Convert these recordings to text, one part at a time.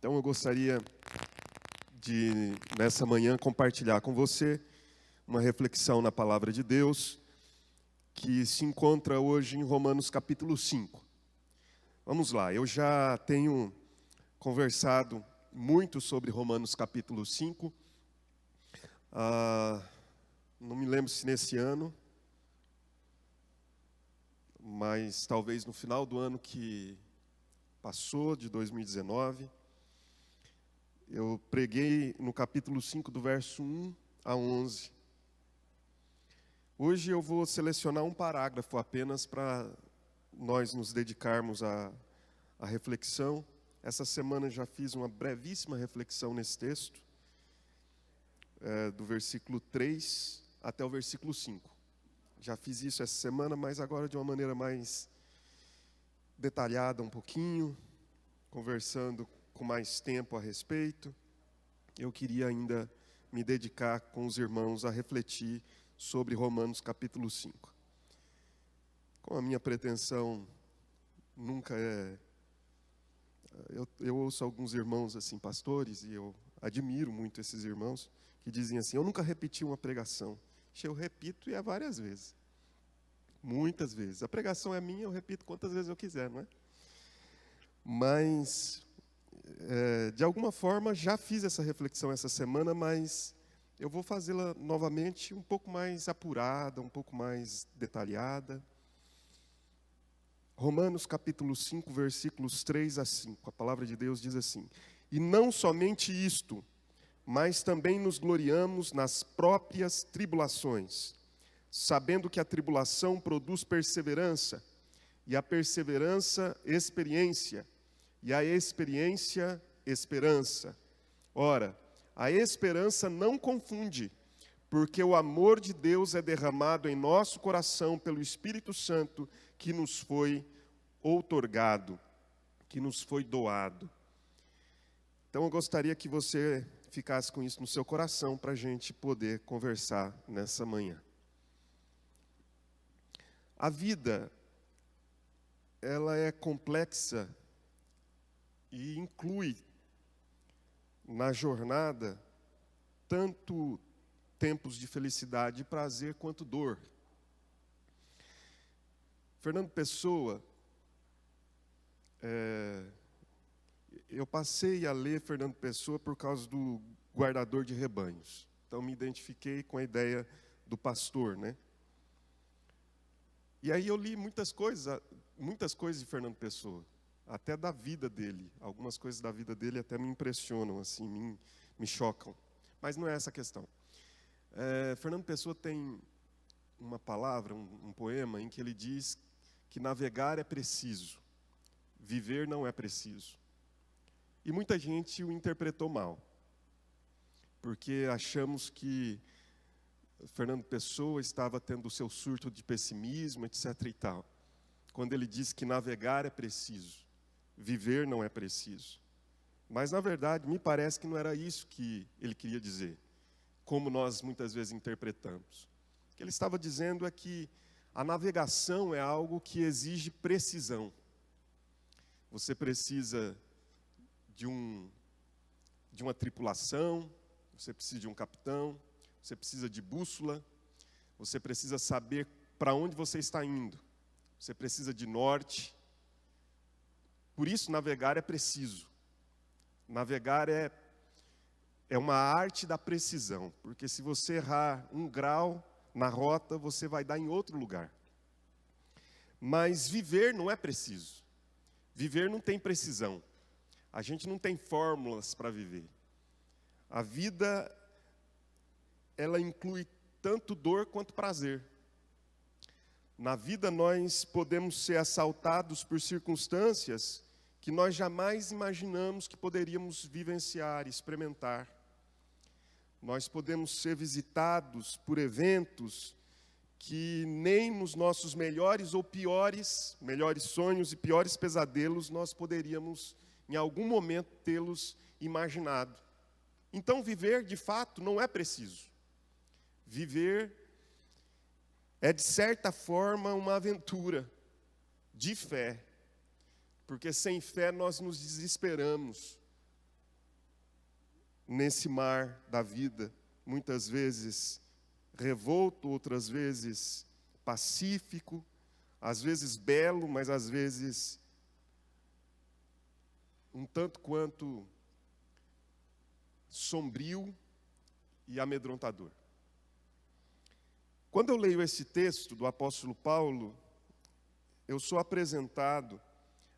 Então eu gostaria de, nessa manhã, compartilhar com você uma reflexão na Palavra de Deus que se encontra hoje em Romanos capítulo 5. Vamos lá, eu já tenho conversado muito sobre Romanos capítulo 5. Não me lembro se nesse ano, mas talvez no final do ano que passou, de 2019, eu preguei no capítulo 5, do verso 1 a 11. Hoje eu vou selecionar um parágrafo apenas para nós nos dedicarmos à reflexão. Essa semana já fiz uma brevíssima reflexão nesse texto, do versículo 3 até o versículo 5. Já fiz isso essa semana, mas agora de uma maneira mais detalhada um pouquinho, conversando com mais tempo a respeito. Eu queria ainda me dedicar com os irmãos a refletir sobre Romanos capítulo 5. Com a minha pretensão nunca é... Eu ouço alguns irmãos assim, pastores, e eu admiro muito esses irmãos, que dizem assim: eu nunca repeti uma pregação. Eu repito e é várias vezes. Muitas vezes. A pregação é minha, eu repito quantas vezes eu quiser, não é? Mas, de alguma forma, já fiz essa reflexão essa semana, mas eu vou fazê-la novamente um pouco mais apurada, um pouco mais detalhada. Romanos capítulo 5, versículos 3 a 5. A palavra de Deus diz assim: e não somente isto, mas também nos gloriamos nas próprias tribulações, sabendo que a tribulação produz perseverança, e a perseverança, experiência, e a experiência, esperança. Ora, a esperança não confunde, porque o amor de Deus é derramado em nosso coração pelo Espírito Santo que nos foi outorgado, que nos foi doado. Então eu gostaria que você ficasse com isso no seu coração para a gente poder conversar nessa manhã. A vida, ela é complexa e inclui na jornada tanto tempos de felicidade e prazer quanto dor. Fernando Pessoa, eu passei a ler Fernando Pessoa por causa do guardador de rebanhos. Então me identifiquei com a ideia do pastor, né? E aí eu li muitas coisas de Fernando Pessoa, até da vida dele. Algumas coisas da vida dele até me impressionam, assim, me chocam. Mas não é essa a questão. Fernando Pessoa tem uma palavra, um poema, em que ele diz que navegar é preciso, viver não é preciso. E muita gente o interpretou mal, porque achamos que Fernando Pessoa estava tendo o seu surto de pessimismo, etc. e tal, quando ele diz que navegar é preciso, viver não é preciso. Mas, na verdade, me parece que não era isso que ele queria dizer, como nós muitas vezes interpretamos. O que ele estava dizendo é que a navegação é algo que exige precisão. Você precisa de uma tripulação, você precisa de um capitão, você precisa de bússola, você precisa saber para onde você está indo, você precisa de norte. Por isso, navegar é preciso. Navegar é uma arte da precisão, porque se você errar 1 grau na rota, você vai dar em outro lugar. Mas viver não é preciso. Viver não tem precisão. A gente não tem fórmulas para viver. A vida, ela inclui tanto dor quanto prazer. Na vida nós podemos ser assaltados por circunstâncias que nós jamais imaginamos que poderíamos vivenciar, experimentar. Nós podemos ser visitados por eventos que nem nos nossos melhores ou piores sonhos e piores pesadelos nós poderíamos, em algum momento, tê-los imaginado. Então, viver, de fato, não é preciso. Viver é, de certa forma, uma aventura de fé. Porque sem fé nós nos desesperamos. nesse mar da vida, muitas vezes revolto, outras vezes pacífico, às vezes belo, mas às vezes um tanto quanto sombrio e amedrontador. Quando eu leio esse texto do apóstolo Paulo, eu sou apresentado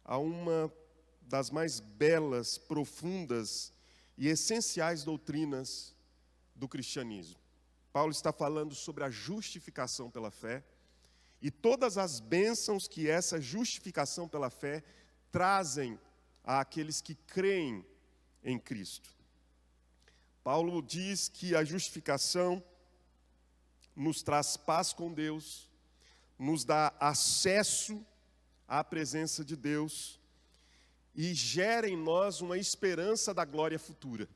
a uma das mais belas, profundas e essenciais doutrinas do cristianismo. Paulo está falando sobre a justificação pela fé e todas as bênçãos que essa justificação pela fé trazem àqueles que creem em Cristo. Paulo diz que a justificação nos traz paz com Deus, nos dá acesso à presença de Deus e gera em nós uma esperança da glória futura.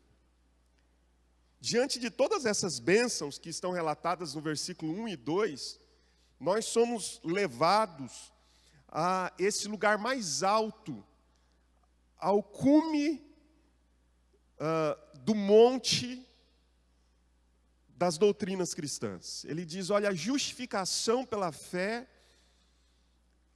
Diante de todas essas bênçãos que estão relatadas no versículo 1 e 2, nós somos levados a esse lugar mais alto, ao cume do monte das doutrinas cristãs. Ele diz, olha, a justificação pela fé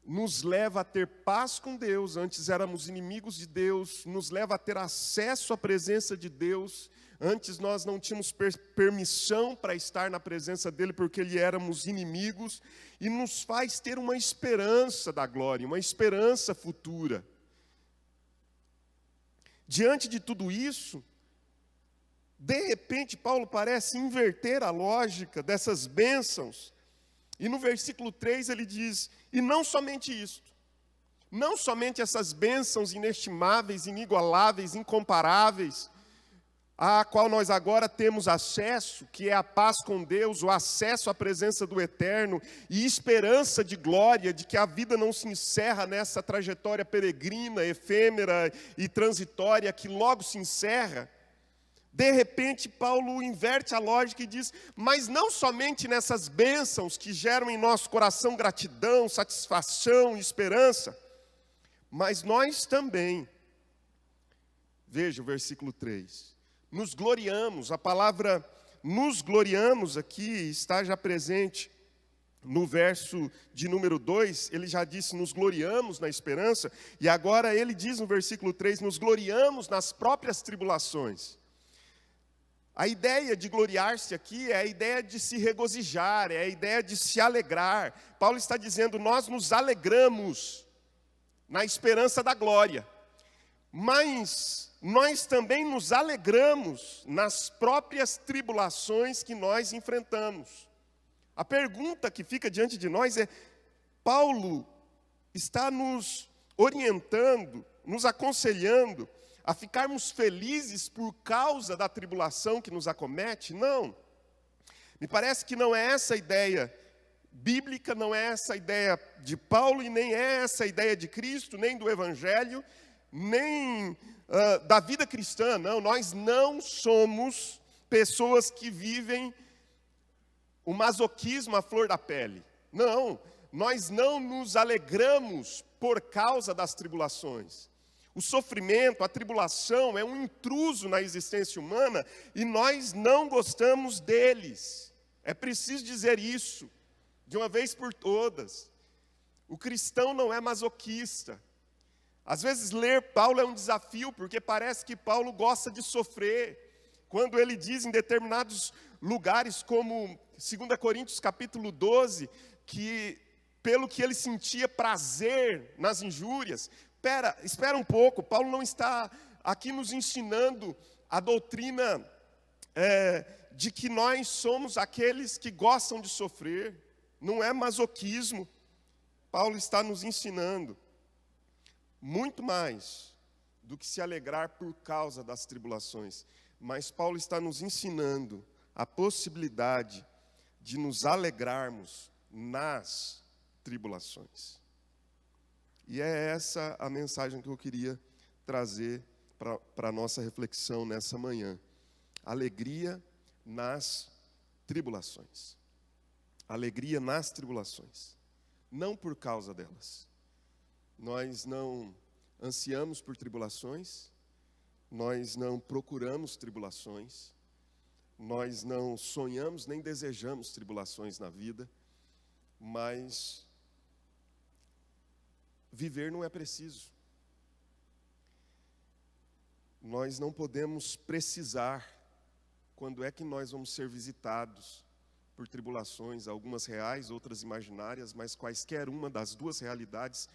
nos leva a ter paz com Deus, antes éramos inimigos de Deus, nos leva a ter acesso à presença de Deus, antes nós não tínhamos permissão para estar na presença dEle, porque Ele éramos inimigos, e nos faz ter uma esperança da glória, uma esperança futura. Diante de tudo isso, de repente Paulo parece inverter a lógica dessas bênçãos, e no versículo 3 ele diz, e não somente isto, não somente essas bênçãos inestimáveis, inigualáveis, incomparáveis, a qual nós agora temos acesso, que é a paz com Deus, o acesso à presença do Eterno e esperança de glória, de que a vida não se encerra nessa trajetória peregrina, efêmera e transitória, que logo se encerra. De repente, Paulo inverte a lógica e diz, mas não somente nessas bênçãos que geram em nosso coração gratidão, satisfação e esperança, mas nós também, veja o versículo 3, nos gloriamos, a palavra nos gloriamos aqui está já presente no verso de número 2, ele já disse, nos gloriamos na esperança, e agora ele diz no versículo 3, nos gloriamos nas próprias tribulações. A ideia de gloriar-se aqui é a ideia de se regozijar, é a ideia de se alegrar. Paulo está dizendo, nós nos alegramos na esperança da glória, mas nós também nos alegramos nas próprias tribulações que nós enfrentamos. A pergunta que fica diante de nós é, Paulo está nos orientando, nos aconselhando a ficarmos felizes por causa da tribulação que nos acomete? Não. Me parece que não é essa a ideia bíblica, não é essa a ideia de Paulo, e nem é essa a ideia de Cristo, nem do Evangelho, nem da vida cristã. Não, nós não somos pessoas que vivem o masoquismo à flor da pele. Não, nós não nos alegramos por causa das tribulações. O sofrimento, a tribulação é um intruso na existência humana e nós não gostamos deles. É preciso dizer isso, de uma vez por todas. O cristão não é masoquista. Às vezes ler Paulo é um desafio, porque parece que Paulo gosta de sofrer. Quando ele diz em determinados lugares, como 2 Coríntios capítulo 12, que pelo que ele sentia prazer nas injúrias. Espera um pouco, Paulo não está aqui nos ensinando a doutrina de que nós somos aqueles que gostam de sofrer. Não é masoquismo. Paulo está nos ensinando muito mais do que se alegrar por causa das tribulações. Mas Paulo está nos ensinando a possibilidade de nos alegrarmos nas tribulações. E é essa a mensagem que eu queria trazer para a nossa reflexão nessa manhã. Alegria nas tribulações. Alegria nas tribulações. Não por causa delas. Nós não ansiamos por tribulações, nós não procuramos tribulações, nós não sonhamos nem desejamos tribulações na vida, mas viver não é preciso. Nós não podemos precisar quando é que nós vamos ser visitados por tribulações, algumas reais, outras imaginárias, mas quaisquer uma das duas realidades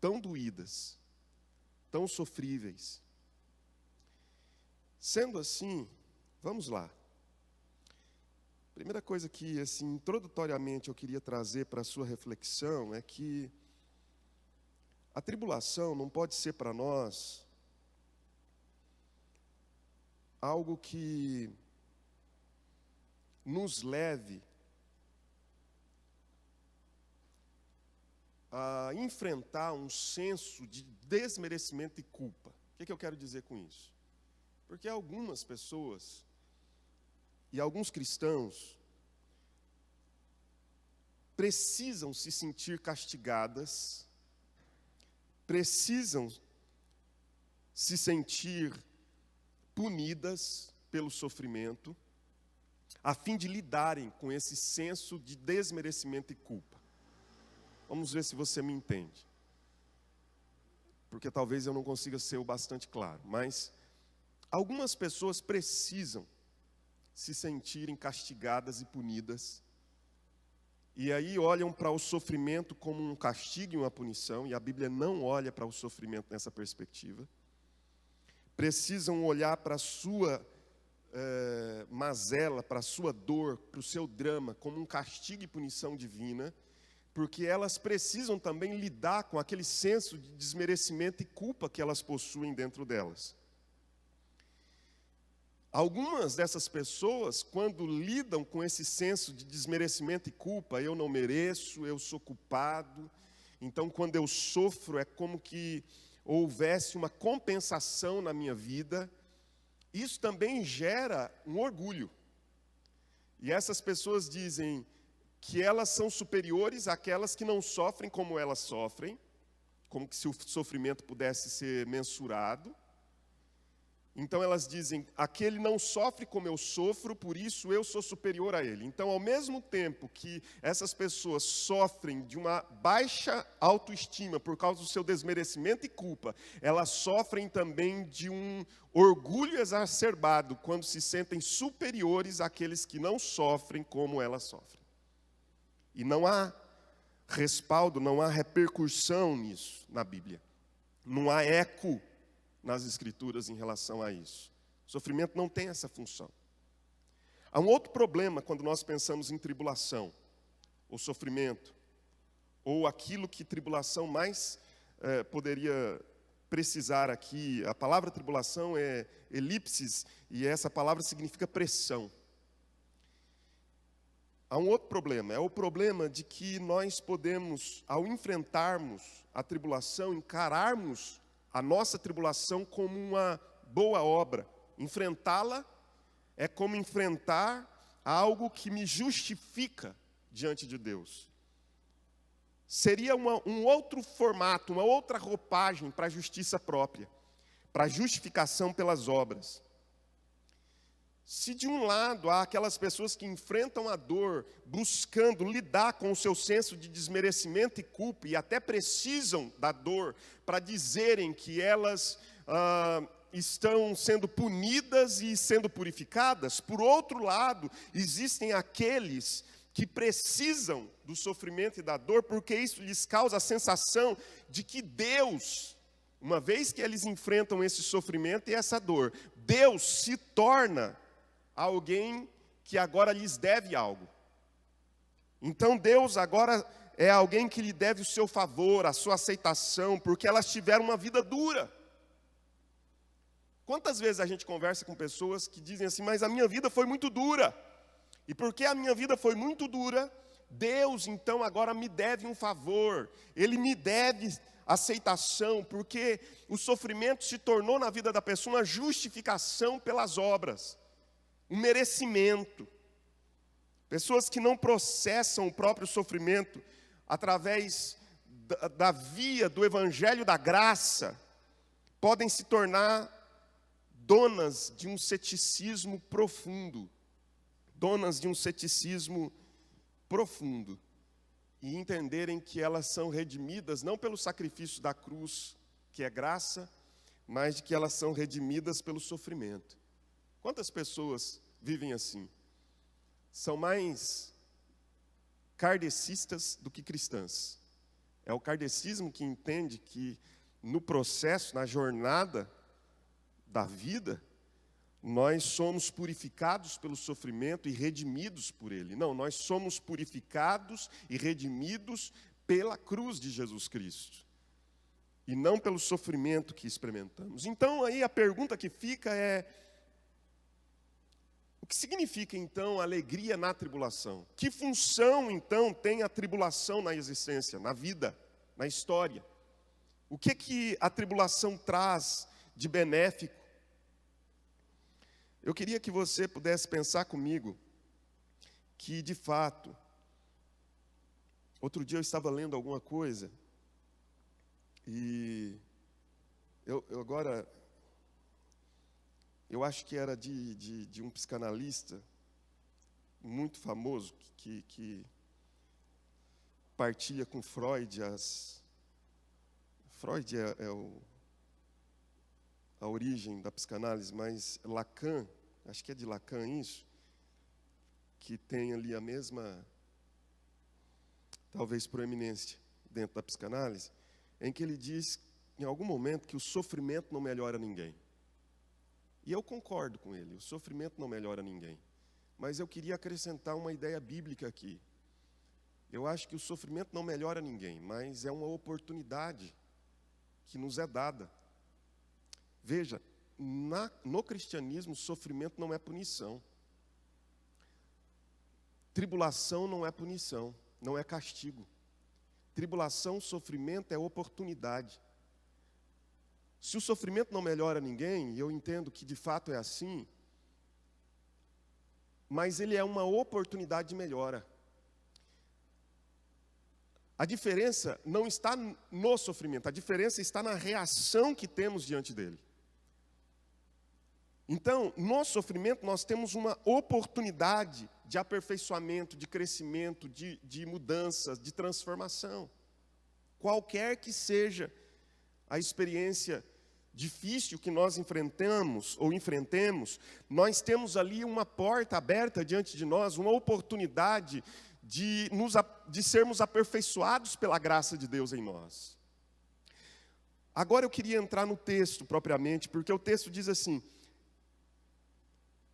tão doídas, tão sofríveis. Sendo assim, vamos lá. Primeira coisa que, assim, introdutoriamente eu queria trazer para a sua reflexão é que a tribulação não pode ser para nós algo que nos leve a enfrentar um senso de desmerecimento e culpa. O que eu quero dizer com isso? Porque algumas pessoas e alguns cristãos precisam se sentir castigadas, precisam se sentir punidas pelo sofrimento, a fim de lidarem com esse senso de desmerecimento e culpa. Vamos ver se você me entende. Porque talvez eu não consiga ser o bastante claro, mas algumas pessoas precisam se sentirem castigadas e punidas, e aí olham para o sofrimento como um castigo e uma punição, e a Bíblia não olha para o sofrimento nessa perspectiva. Precisam olhar para a sua mazela, para a sua dor, para o seu drama, como um castigo e punição divina, porque elas precisam também lidar com aquele senso de desmerecimento e culpa que elas possuem dentro delas. Algumas dessas pessoas, quando lidam com esse senso de desmerecimento e culpa, eu não mereço, eu sou culpado, então quando eu sofro é como que houvesse uma compensação na minha vida, isso também gera um orgulho. E essas pessoas dizem que elas são superiores àquelas que não sofrem como elas sofrem, como se o sofrimento pudesse ser mensurado. Então elas dizem, aquele não sofre como eu sofro, por isso eu sou superior a ele. Então, ao mesmo tempo que essas pessoas sofrem de uma baixa autoestima por causa do seu desmerecimento e culpa, elas sofrem também de um orgulho exacerbado quando se sentem superiores àqueles que não sofrem como elas sofrem. E não há respaldo, não há repercussão nisso na Bíblia. Não há eco nas Escrituras em relação a isso. O sofrimento não tem essa função. Há um outro problema quando nós pensamos em tribulação, ou sofrimento, ou aquilo que tribulação mais poderia precisar aqui. A palavra tribulação é elipsis, e essa palavra significa pressão. Há um outro problema, é o problema de que nós podemos, ao enfrentarmos a tribulação, encararmos a nossa tribulação como uma boa obra. Enfrentá-la é como enfrentar algo que me justifica diante de Deus. Seria um outro formato, uma outra roupagem para a justiça própria, para a justificação pelas obras. Se de um lado há aquelas pessoas que enfrentam a dor, buscando lidar com o seu senso de desmerecimento e culpa, e até precisam da dor para dizerem que elas estão sendo punidas e sendo purificadas, por outro lado, existem aqueles que precisam do sofrimento e da dor, porque isso lhes causa a sensação de que Deus, uma vez que eles enfrentam esse sofrimento e essa dor, Deus se torna alguém que agora lhes deve algo. Então Deus agora é alguém que lhe deve o seu favor, a sua aceitação, porque elas tiveram uma vida dura. Quantas vezes a gente conversa com pessoas que dizem assim, mas a minha vida foi muito dura. E porque a minha vida foi muito dura, Deus então agora me deve um favor. Ele me deve aceitação, porque o sofrimento se tornou na vida da pessoa uma justificação pelas obras. Um merecimento. Pessoas que não processam o próprio sofrimento através da via do evangelho da graça, podem se tornar donas de um ceticismo profundo. Donas de um ceticismo profundo. E entenderem que elas são redimidas não pelo sacrifício da cruz, que é graça, mas de que elas são redimidas pelo sofrimento. Quantas pessoas vivem assim? São mais kardecistas do que cristãs. É o kardecismo que entende que no processo, na jornada da vida, nós somos purificados pelo sofrimento e redimidos por ele. Não, nós somos purificados e redimidos pela cruz de Jesus Cristo. E não pelo sofrimento que experimentamos. Então, aí a pergunta que fica é: o que significa, então, alegria na tribulação? Que função, então, tem a tribulação na existência, na vida, na história? O que a tribulação traz de benéfico? Eu queria que você pudesse pensar comigo que, de fato, outro dia eu estava lendo alguma coisa e eu acho que era de um psicanalista muito famoso que partilha com Freud. Freud é a origem da psicanálise, mas Lacan, acho que é de Lacan isso, que tem ali a mesma, talvez, proeminência dentro da psicanálise, em que ele diz, em algum momento, que o sofrimento não melhora ninguém. E eu concordo com ele, o sofrimento não melhora ninguém. Mas eu queria acrescentar uma ideia bíblica aqui. Eu acho que o sofrimento não melhora ninguém, mas é uma oportunidade que nos é dada. Veja, no cristianismo, sofrimento não é punição. Tribulação não é punição, não é castigo. Tribulação, sofrimento é oportunidade. Se o sofrimento não melhora ninguém, e eu entendo que de fato é assim, mas ele é uma oportunidade de melhora. A diferença não está no sofrimento, a diferença está na reação que temos diante dele. Então, no sofrimento nós temos uma oportunidade de aperfeiçoamento, de crescimento, de mudanças, de transformação. Qualquer que seja a experiência difícil que nós enfrentamos ou enfrentemos, nós temos ali uma porta aberta diante de nós, uma oportunidade de sermos aperfeiçoados pela graça de Deus em nós. Agora eu queria entrar no texto propriamente, porque o texto diz assim: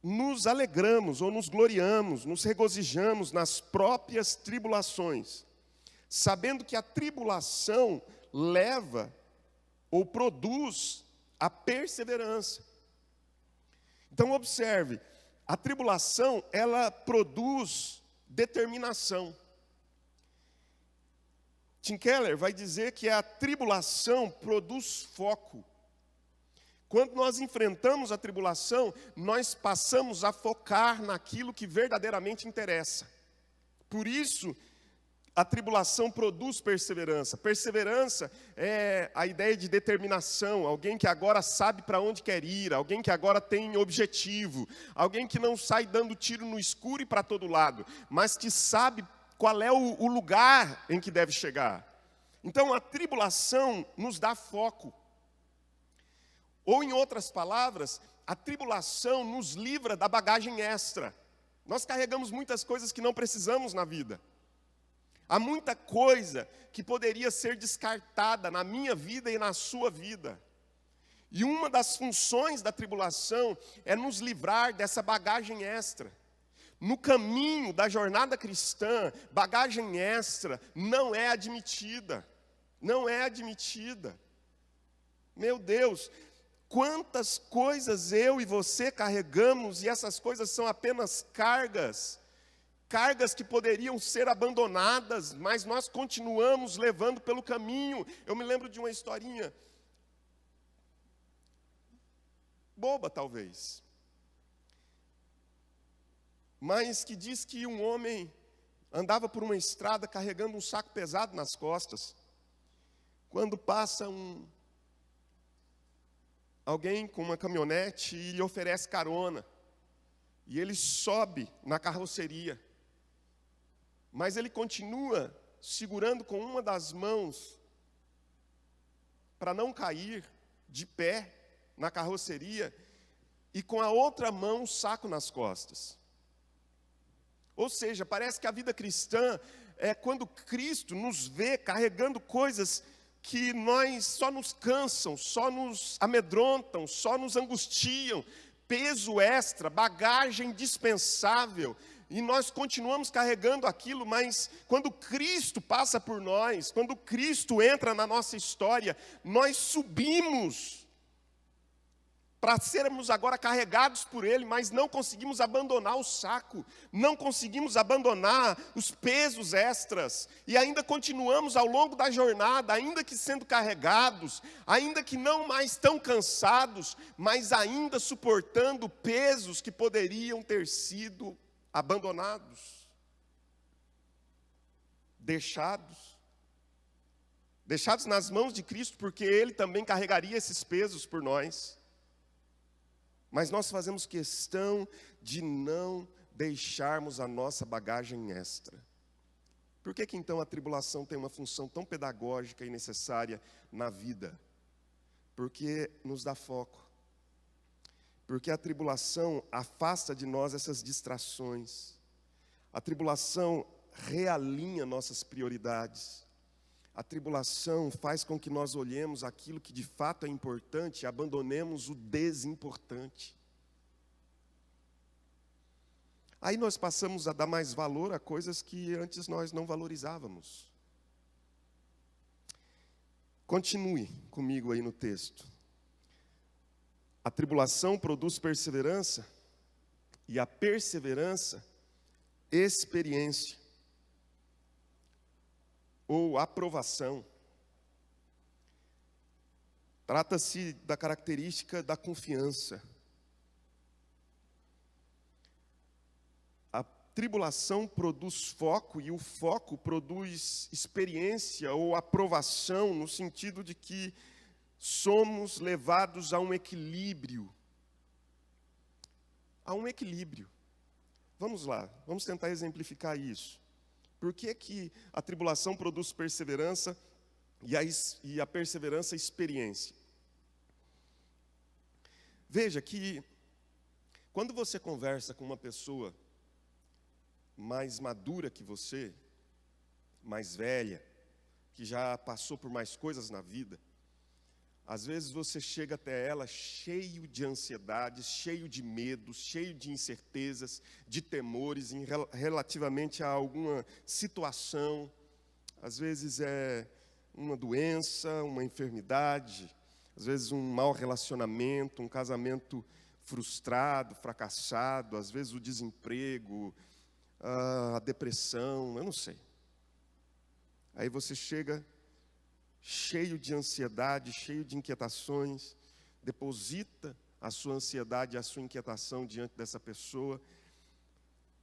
nos alegramos ou nos gloriamos, nos regozijamos nas próprias tribulações, sabendo que a tribulação leva ou produz a perseverança. Então observe, a tribulação, ela produz determinação. Tim Keller vai dizer que a tribulação produz foco. Quando nós enfrentamos a tribulação, nós passamos a focar naquilo que verdadeiramente interessa. Por isso, a tribulação produz perseverança. Perseverança é a ideia de determinação, alguém que agora sabe para onde quer ir, alguém que agora tem objetivo, alguém que não sai dando tiro no escuro e para todo lado, mas que sabe qual é o lugar em que deve chegar. Então a tribulação nos dá foco. Ou em outras palavras, a tribulação nos livra da bagagem extra. Nós carregamos muitas coisas que não precisamos na vida. Há muita coisa que poderia ser descartada na minha vida e na sua vida. E uma das funções da tribulação é nos livrar dessa bagagem extra. No caminho da jornada cristã, bagagem extra não é admitida. Não é admitida. Meu Deus, quantas coisas eu e você carregamos e essas coisas são apenas cargas. Cargas que poderiam ser abandonadas, mas nós continuamos levando pelo caminho. Eu me lembro de uma historinha, boba talvez, mas que diz que um homem andava por uma estrada carregando um saco pesado nas costas. Quando passa alguém com uma caminhonete e lhe oferece carona. E ele sobe na carroceria. Mas ele continua segurando com uma das mãos para não cair de pé na carroceria e com a outra mão um saco nas costas. Ou seja, parece que a vida cristã é quando Cristo nos vê carregando coisas que nós só nos cansam, só nos amedrontam, só nos angustiam, peso extra, bagagem indispensável, e nós continuamos carregando aquilo, mas quando Cristo passa por nós, quando Cristo entra na nossa história, nós subimos para sermos agora carregados por Ele, mas não conseguimos abandonar o saco, não conseguimos abandonar os pesos extras, e ainda continuamos ao longo da jornada, ainda que sendo carregados, ainda que não mais tão cansados, mas ainda suportando pesos que poderiam ter sido abandonados, deixados nas mãos de Cristo, porque Ele também carregaria esses pesos por nós. Mas nós fazemos questão de não deixarmos a nossa bagagem extra. Por que então a tribulação tem uma função tão pedagógica e necessária na vida? Porque nos dá foco. Porque a tribulação afasta de nós essas distrações. A tribulação realinha nossas prioridades. A tribulação faz com que nós olhemos aquilo que de fato é importante e abandonemos o desimportante. Aí nós passamos a dar mais valor a coisas que antes nós não valorizávamos. Continue comigo aí no texto. A tribulação produz perseverança e a perseverança, experiência. Ou aprovação. Trata-se da característica da confiança. A tribulação produz foco e o foco produz experiência ou aprovação, no sentido de que somos levados a um equilíbrio. A um equilíbrio. Vamos lá, vamos tentar exemplificar isso. Por que a tribulação produz perseverança e a perseverança experiência? Veja que quando você conversa com uma pessoa mais madura que você, mais velha, que já passou por mais coisas na vida, às vezes você chega até ela cheio de ansiedades, cheio de medos, cheio de incertezas, de temores relativamente a alguma situação. Às vezes é uma doença, uma enfermidade, às vezes um mau relacionamento, um casamento frustrado, fracassado, às vezes o desemprego, a depressão, eu não sei. Aí você chega cheio de ansiedade, cheio de inquietações, deposita a sua ansiedade, a sua inquietação diante dessa pessoa.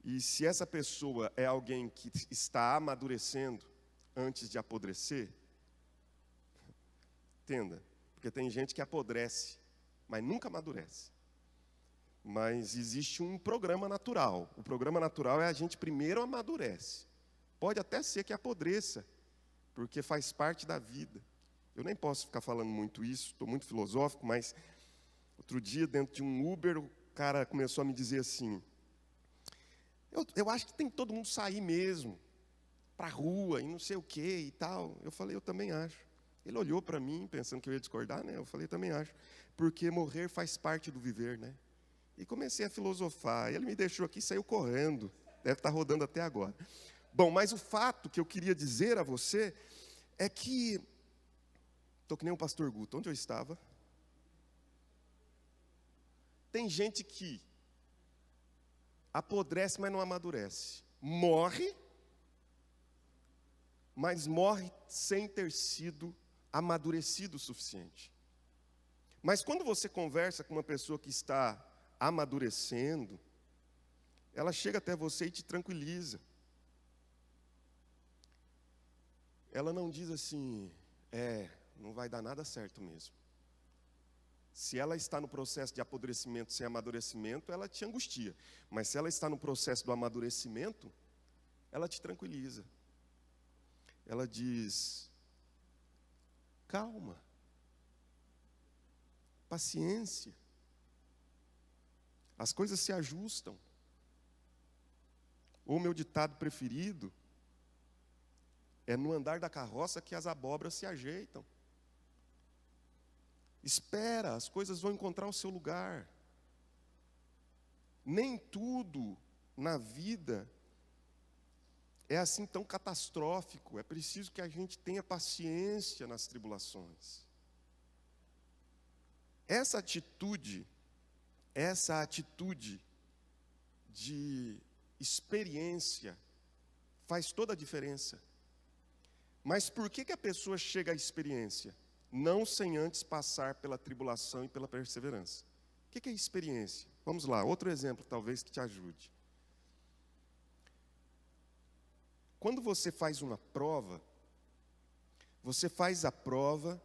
E se essa pessoa é alguém que está amadurecendo antes de apodrecer, entenda, porque tem gente que apodrece, mas nunca amadurece. Mas existe um programa natural. O programa natural é a gente primeiro amadurece. Pode até ser que apodreça, porque faz parte da vida. Eu nem posso ficar falando muito isso, estou muito filosófico, mas outro dia, dentro de um Uber, o cara começou a me dizer assim, eu acho que tem que todo mundo sair mesmo, para a rua, e não sei o que e tal. Eu falei, eu também acho. Ele olhou para mim, pensando que eu ia discordar, né? Eu falei, eu também acho, porque morrer faz parte do viver, né? E comecei a filosofar. Ele me deixou aqui e saiu correndo, deve estar rodando até agora. Bom, mas o fato que eu queria dizer a você é que, estou que nem o pastor Guto, onde eu estava? Tem gente que apodrece, mas não amadurece. Morre, mas morre sem ter sido amadurecido o suficiente. Mas quando você conversa com uma pessoa que está amadurecendo, ela chega até você e te tranquiliza. Ela não diz assim, não vai dar nada certo mesmo. Se ela está no processo de apodrecimento sem amadurecimento, ela te angustia. Mas se ela está no processo do amadurecimento, ela te tranquiliza. Ela diz: calma, paciência, as coisas se ajustam. O meu ditado preferido é: no andar da carroça que as abóboras se ajeitam. Espera, as coisas vão encontrar o seu lugar. Nem tudo na vida é assim tão catastrófico. É preciso que a gente tenha paciência nas tribulações. Essa atitude de experiência faz toda a diferença. Mas por que a pessoa chega à experiência? Não sem antes passar pela tribulação e pela perseverança. O que é experiência? Vamos lá, outro exemplo talvez que te ajude. Quando você faz uma prova, você faz a prova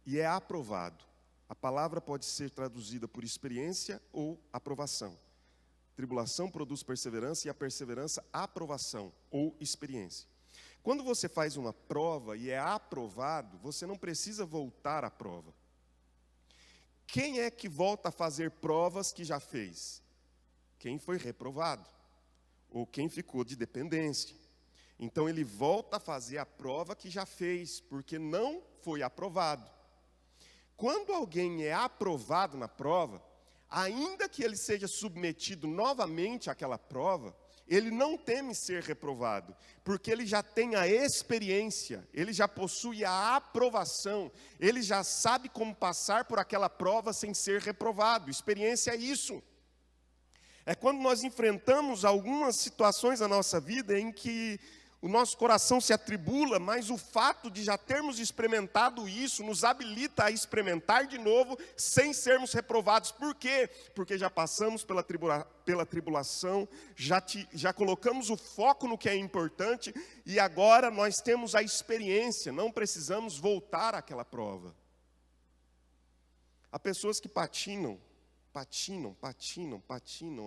e é aprovado. A palavra pode ser traduzida por experiência ou aprovação. Tribulação produz perseverança e a perseverança, aprovação ou experiência. Quando você faz uma prova e é aprovado, você não precisa voltar à prova. Quem é que volta a fazer provas que já fez? Quem foi reprovado, ou quem ficou de dependência. Então ele volta a fazer a prova que já fez, porque não foi aprovado. Quando alguém é aprovado na prova, ainda que ele seja submetido novamente àquela prova, ele não teme ser reprovado, porque ele já tem a experiência, ele já possui a aprovação, ele já sabe como passar por aquela prova sem ser reprovado. Experiência é isso. É quando nós enfrentamos algumas situações na nossa vida em que o nosso coração se atribula, mas o fato de já termos experimentado isso nos habilita a experimentar de novo sem sermos reprovados. Por quê? Porque já passamos pela tribulação, já colocamos o foco no que é importante e agora nós temos a experiência, não precisamos voltar àquela prova. Há pessoas que patinam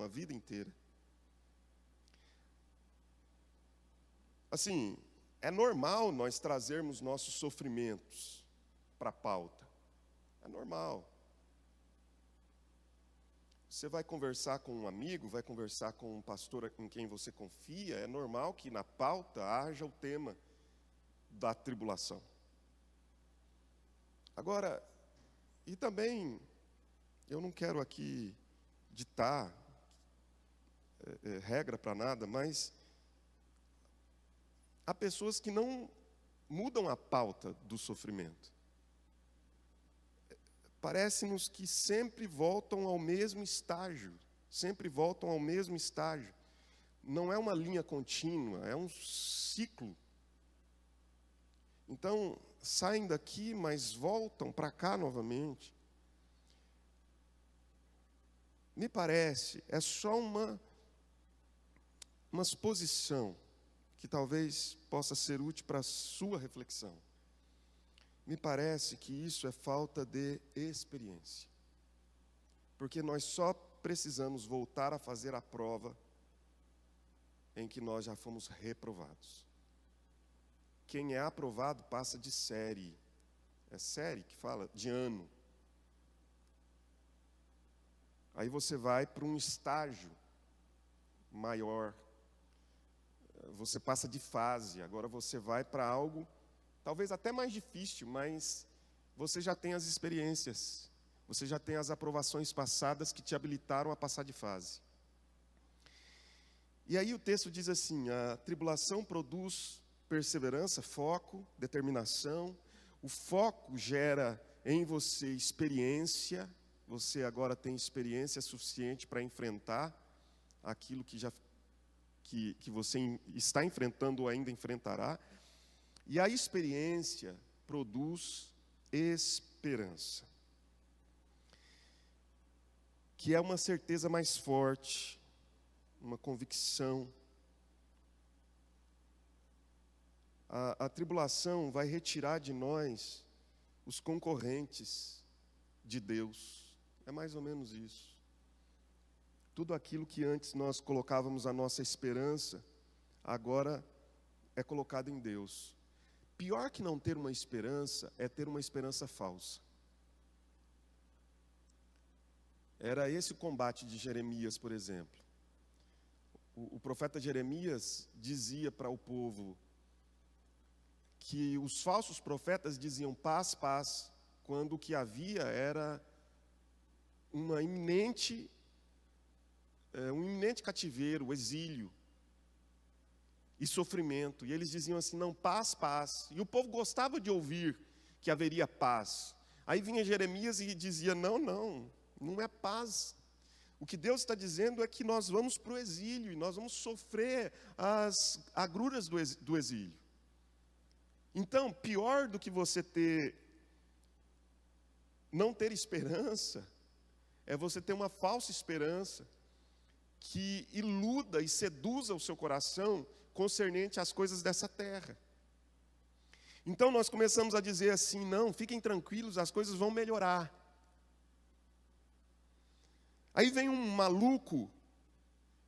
a vida inteira. Assim, é normal nós trazermos nossos sofrimentos para a pauta. É normal. Você vai conversar com um amigo, vai conversar com um pastor em quem você confia, é normal que na pauta haja o tema da tribulação. Agora, e também, eu não quero aqui ditar regra para nada, mas há pessoas que não mudam a pauta do sofrimento. Parece-nos que sempre voltam ao mesmo estágio. Não é uma linha contínua, é um ciclo. Então, saem daqui, mas voltam para cá novamente. Me parece, é só uma suposição que talvez possa ser útil para a sua reflexão. Me parece que isso é falta de experiência. Porque nós só precisamos voltar a fazer a prova em que nós já fomos reprovados. Quem é aprovado passa de série. É série que fala? De ano. Aí você vai para um estágio maior. Você passa de fase, agora você vai para algo talvez até mais difícil, mas você já tem as experiências, você já tem as aprovações passadas que te habilitaram a passar de fase. E aí o texto diz assim: a tribulação produz perseverança, foco, determinação. O foco gera em você experiência, você agora tem experiência suficiente para enfrentar aquilo que você está enfrentando ou ainda enfrentará. E a experiência produz esperança, que é uma certeza mais forte, uma convicção. A tribulação vai retirar de nós os concorrentes de Deus. É mais ou menos isso. Tudo aquilo que antes nós colocávamos a nossa esperança, agora é colocado em Deus. Pior que não ter uma esperança é ter uma esperança falsa. Era esse o combate de Jeremias, por exemplo. O profeta Jeremias dizia para o povo que os falsos profetas diziam paz, paz, quando o que havia era um iminente cativeiro, o exílio e sofrimento. E eles diziam assim, não, paz, paz. E o povo gostava de ouvir que haveria paz. Aí vinha Jeremias e dizia, não é paz. O que Deus está dizendo é que nós vamos para o exílio, e nós vamos sofrer as agruras do exílio. Então, pior do que você não ter esperança, é você ter uma falsa esperança, que iluda e seduza o seu coração concernente às coisas dessa terra. Então nós começamos a dizer assim, não, fiquem tranquilos, as coisas vão melhorar. Aí vem um maluco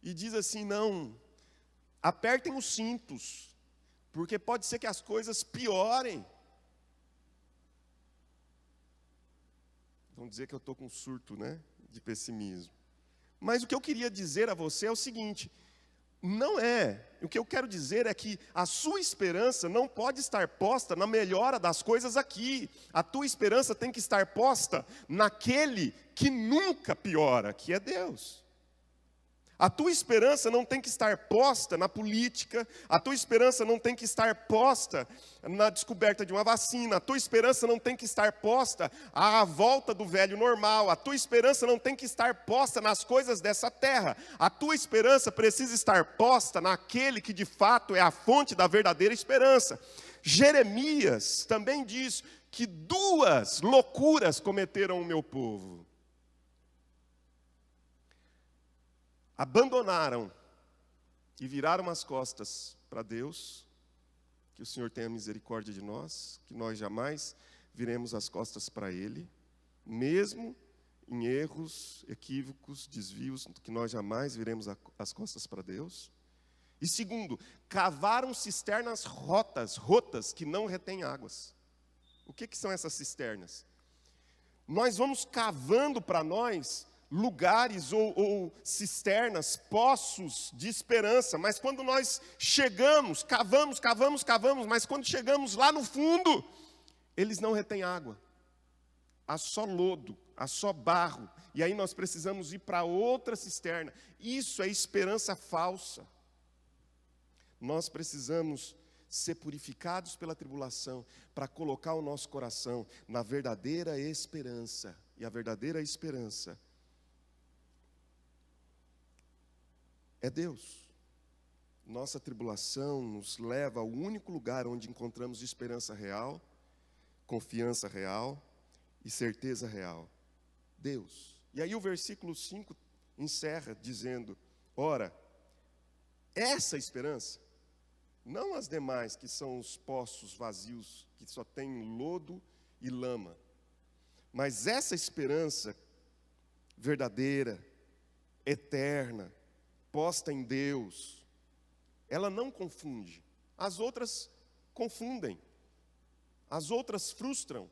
e diz assim, não, apertem os cintos, porque pode ser que as coisas piorem. Vão dizer que eu estou com surto, de pessimismo. Mas o que eu queria dizer a você é o seguinte, o que eu quero dizer é que a sua esperança não pode estar posta na melhora das coisas aqui. A tua esperança tem que estar posta naquele que nunca piora, que é Deus. A tua esperança não tem que estar posta na política, a tua esperança não tem que estar posta na descoberta de uma vacina, a tua esperança não tem que estar posta à volta do velho normal, a tua esperança não tem que estar posta nas coisas dessa terra, a tua esperança precisa estar posta naquele que de fato é a fonte da verdadeira esperança. Jeremias também diz que 2 loucuras cometeram o meu povo. Abandonaram e viraram as costas para Deus, que o Senhor tenha misericórdia de nós, que nós jamais viremos as costas para Ele, mesmo em erros, equívocos, desvios, que nós jamais viremos as costas para Deus. E segundo, cavaram cisternas rotas, que não retêm águas. O que são essas cisternas? Nós vamos cavando para nós lugares ou cisternas, poços de esperança, mas quando nós chegamos, cavamos, mas quando chegamos lá no fundo, eles não retêm água. Há só lodo, há só barro, e aí nós precisamos ir para outra cisterna. Isso é esperança falsa. Nós precisamos ser purificados pela tribulação para colocar o nosso coração na verdadeira esperança. E a verdadeira esperança é Deus. Nossa tribulação nos leva ao único lugar onde encontramos esperança real, confiança real e certeza real. Deus. E aí o versículo 5 encerra dizendo, ora, essa esperança, não as demais que são os poços vazios, que só tem lodo e lama, mas essa esperança verdadeira, eterna, posta em Deus, ela não confunde. As outras confundem, as outras frustram,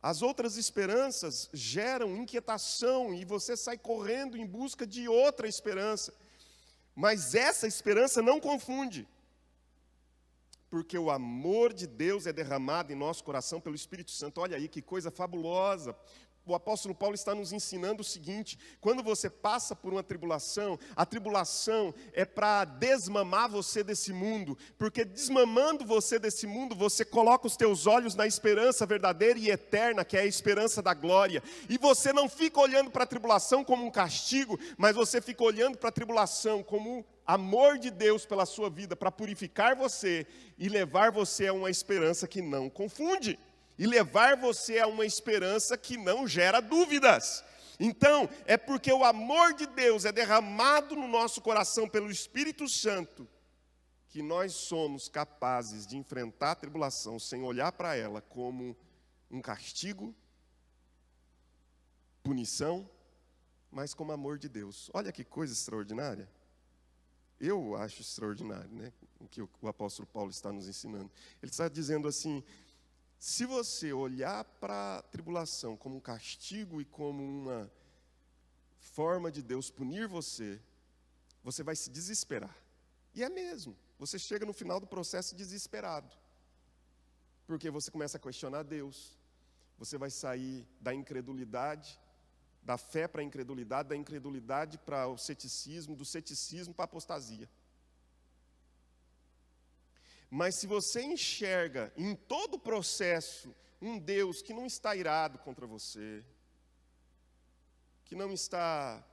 as outras esperanças geram inquietação e você sai correndo em busca de outra esperança. Mas essa esperança não confunde, porque o amor de Deus é derramado em nosso coração pelo Espírito Santo. Olha aí que coisa fabulosa. O apóstolo Paulo está nos ensinando o seguinte, quando você passa por uma tribulação, a tribulação é para desmamar você desse mundo, porque desmamando você desse mundo, você coloca os teus olhos na esperança verdadeira e eterna, que é a esperança da glória, e você não fica olhando para a tribulação como um castigo, mas você fica olhando para a tribulação como amor de Deus pela sua vida, para purificar você e levar você a uma esperança que não confunde. E levar você a uma esperança que não gera dúvidas. Então, é porque o amor de Deus é derramado no nosso coração pelo Espírito Santo, que nós somos capazes de enfrentar a tribulação sem olhar para ela como um castigo, punição, mas como amor de Deus. Olha que coisa extraordinária. Eu acho extraordinário, né, o que o apóstolo Paulo está nos ensinando. Ele está dizendo assim: se você olhar para a tribulação como um castigo e como uma forma de Deus punir você, você vai se desesperar. E é mesmo. Você chega no final do processo desesperado. Porque você começa a questionar Deus. Você vai sair da incredulidade, da fé para a incredulidade, da incredulidade para o ceticismo, do ceticismo para a apostasia. Mas se você enxerga em todo o processo um Deus que não está irado contra você, que não está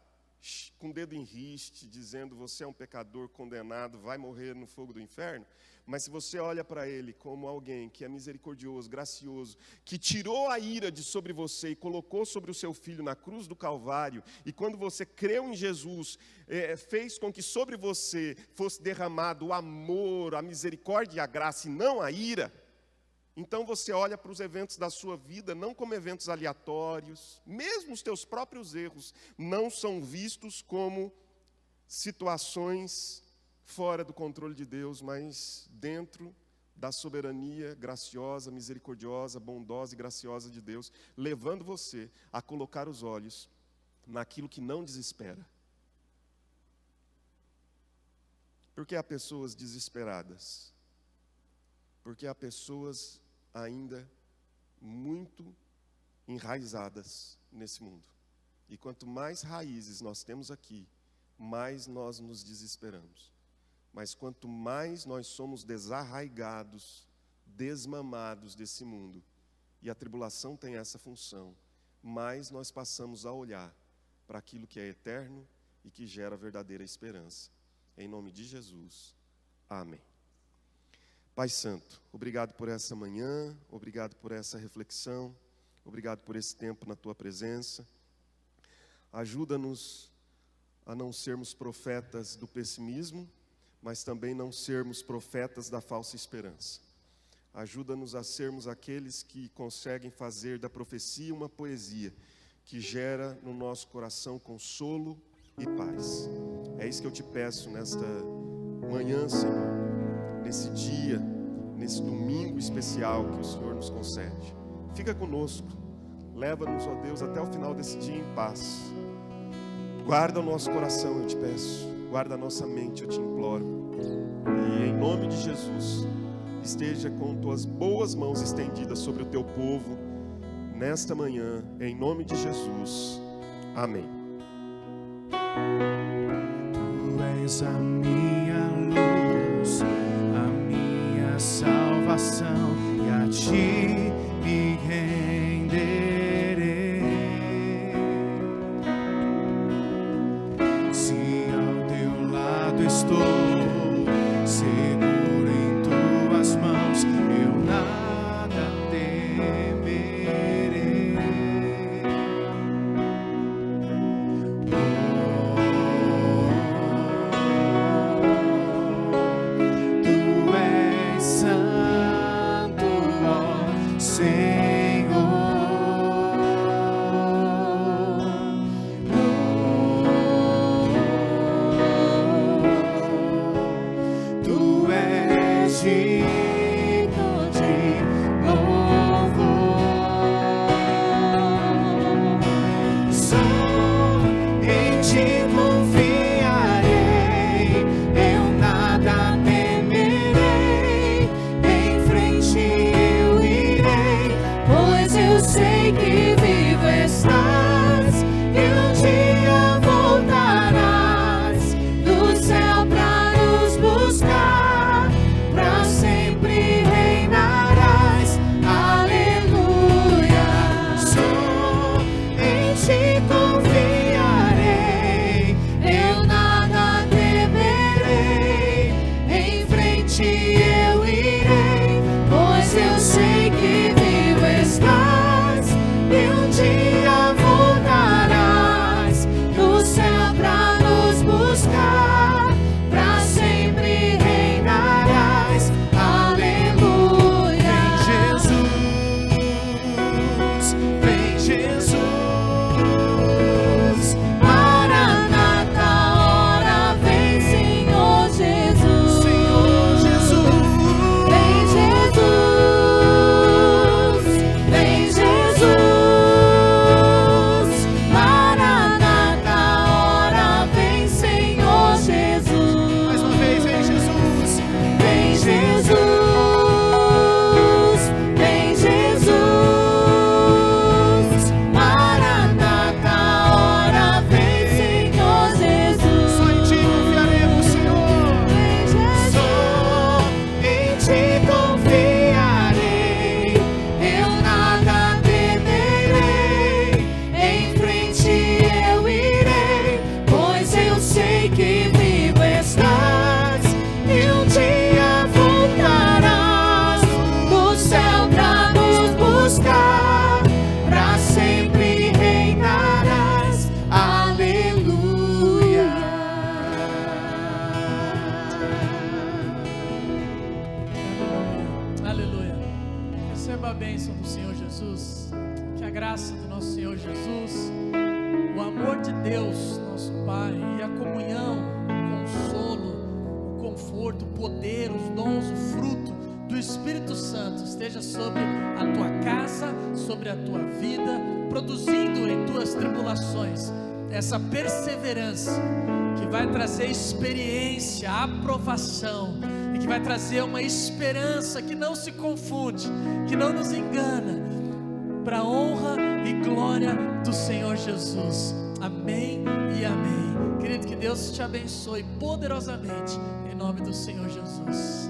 com o dedo em riste, dizendo você é um pecador condenado, vai morrer no fogo do inferno, mas se você olha para Ele como alguém que é misericordioso, gracioso, que tirou a ira de sobre você e colocou sobre o seu Filho na cruz do Calvário, e quando você creu em Jesus, fez com que sobre você fosse derramado o amor, a misericórdia e a graça, e não a ira, então você olha para os eventos da sua vida não como eventos aleatórios, mesmo os teus próprios erros não são vistos como situações fora do controle de Deus, mas dentro da soberania graciosa, misericordiosa, bondosa e graciosa de Deus, levando você a colocar os olhos naquilo que não desespera. Porque há pessoas desesperadas, porque há pessoas ainda muito enraizadas nesse mundo. E quanto mais raízes nós temos aqui, mais nós nos desesperamos. Mas quanto mais nós somos desarraigados, desmamados desse mundo, e a tribulação tem essa função, mais nós passamos a olhar para aquilo que é eterno e que gera verdadeira esperança. Em nome de Jesus. Amém. Pai Santo, obrigado por essa manhã, obrigado por essa reflexão, obrigado por esse tempo na Tua presença. Ajuda-nos a não sermos profetas do pessimismo, mas também não sermos profetas da falsa esperança. Ajuda-nos a sermos aqueles que conseguem fazer da profecia uma poesia, que gera no nosso coração consolo e paz. É isso que eu te peço nesta manhã, Senhor. Nesse dia, nesse domingo especial que o Senhor nos concede. Fica conosco, leva-nos, ó Deus, até o final desse dia em paz. Guarda o nosso coração, eu te peço, guarda a nossa mente, eu te imploro. E em nome de Jesus, esteja com tuas boas mãos estendidas sobre o teu povo, nesta manhã, em nome de Jesus. Amém. Tu és a minha luz, salvação, e a ti me renderei. Se ao teu lado estou, seguro em tuas mãos, eu nada temerei. Tu és santo, ó Senhor. Tu és digno de louvor. Só em ti confiarei, eu nada temerei. Em frente eu irei, pois eu sei que vivo estás e um dia voltarás do céu pra nos buscar, pra sempre reinarás. Aleluia. Só em ti confiarei, eu nada temerei. Em frente eu irei, pois eu sei que vivo estás e graça do nosso Senhor Jesus, o amor de Deus, nosso Pai, e a comunhão, o consolo, o conforto, o poder, os dons, o fruto do Espírito Santo esteja sobre a tua casa, sobre a tua vida, produzindo em tuas tribulações essa perseverança que vai trazer experiência, aprovação, e que vai trazer uma esperança que não se confunde, que não nos engana, para a honra e glória do Senhor Jesus. Amém e amém. Querido, que Deus te abençoe poderosamente, em nome do Senhor Jesus.